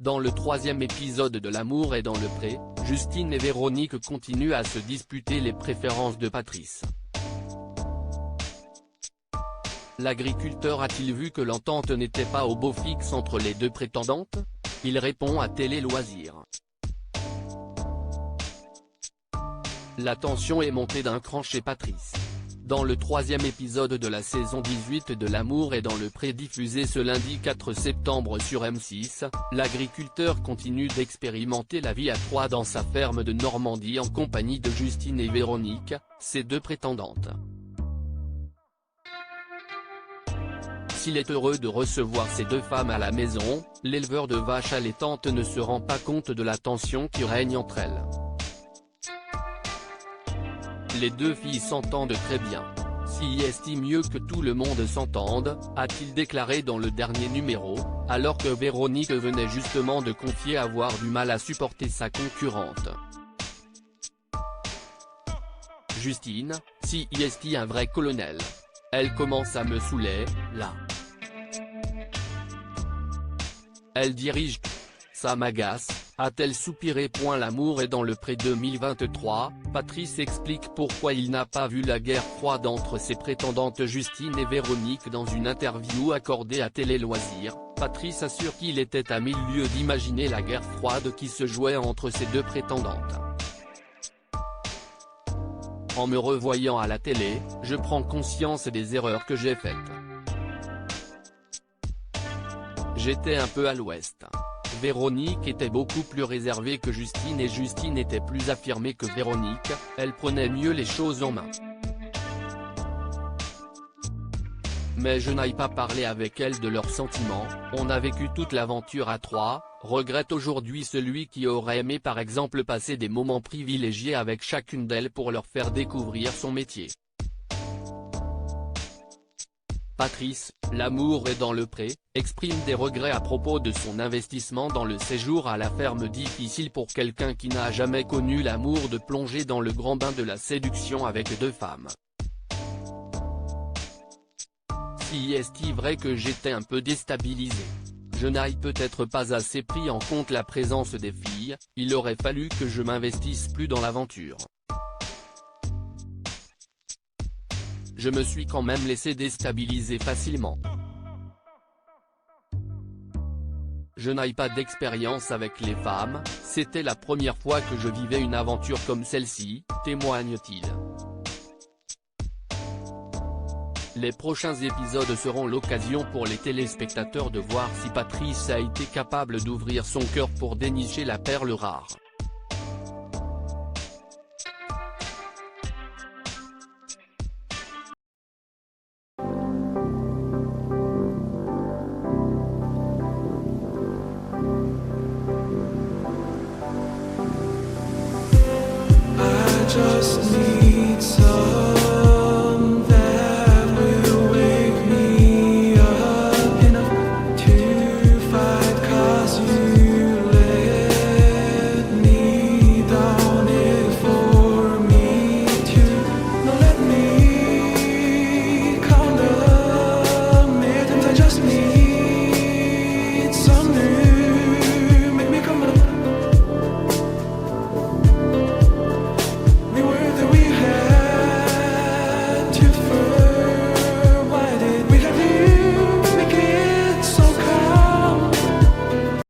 Dans le troisième épisode de L'amour est dans le pré, Justine et Véronique continuent à se disputer les préférences de Patrice. L'agriculteur a-t-il vu que l'entente n'était pas au beau fixe entre les deux prétendantes? Il répond à Télé Loisirs. La tension est montée d'un cran chez Patrice. Dans le troisième épisode de la saison 18 de L'amour est dans le pré diffusé ce lundi 4 septembre sur M6, l'agriculteur continue d'expérimenter la vie à trois dans sa ferme de Normandie en compagnie de Justine et Véronique, ses deux prétendantes. S'il est heureux de recevoir ces deux femmes à la maison, l'éleveur de vaches allaitantes ne se rend pas compte de la tension qui règne entre elles. Les deux filles s'entendent très bien. Si est mieux que tout le monde s'entende, a-t-il déclaré dans le dernier numéro, alors que Véronique venait justement de confier avoir du mal à supporter sa concurrente. Justine, si est un vrai colonel. Elle commence à me saouler, là. Elle dirige. Ça m'agace, a-t-elle soupiré. L'amour est dans le pré 2023, Patrice explique pourquoi il n'a pas vu la guerre froide entre ses prétendantes Justine et Véronique dans une interview accordée à Télé Loisirs. Patrice assure qu'il était à 1000 lieues d'imaginer la guerre froide qui se jouait entre ses deux prétendantes. En me revoyant à la télé, je prends conscience des erreurs que j'ai faites. J'étais un peu à l'ouest. Véronique était beaucoup plus réservée que Justine et Justine était plus affirmée que Véronique, elle prenait mieux les choses en main. Mais je n'aille pas parler avec elle de leurs sentiments, on a vécu toute l'aventure à trois, regrette aujourd'hui celui qui aurait aimé par exemple passer des moments privilégiés avec chacune d'elles pour leur faire découvrir son métier. Patrice, L'amour est dans le pré, exprime des regrets à propos de son investissement dans le séjour à la ferme. Difficile pour quelqu'un qui n'a jamais connu l'amour de plonger dans le grand bain de la séduction avec deux femmes. Si est vrai que j'étais un peu déstabilisé. Je n'aille peut-être pas assez pris en compte la présence des filles, il aurait fallu que je m'investisse plus dans l'aventure. Je me suis quand même laissé déstabiliser facilement. Je n'aille pas d'expérience avec les femmes, c'était la première fois que je vivais une aventure comme celle-ci, témoigne-t-il. Les prochains épisodes seront l'occasion pour les téléspectateurs de voir si Patrice a été capable d'ouvrir son cœur pour dénicher la perle rare.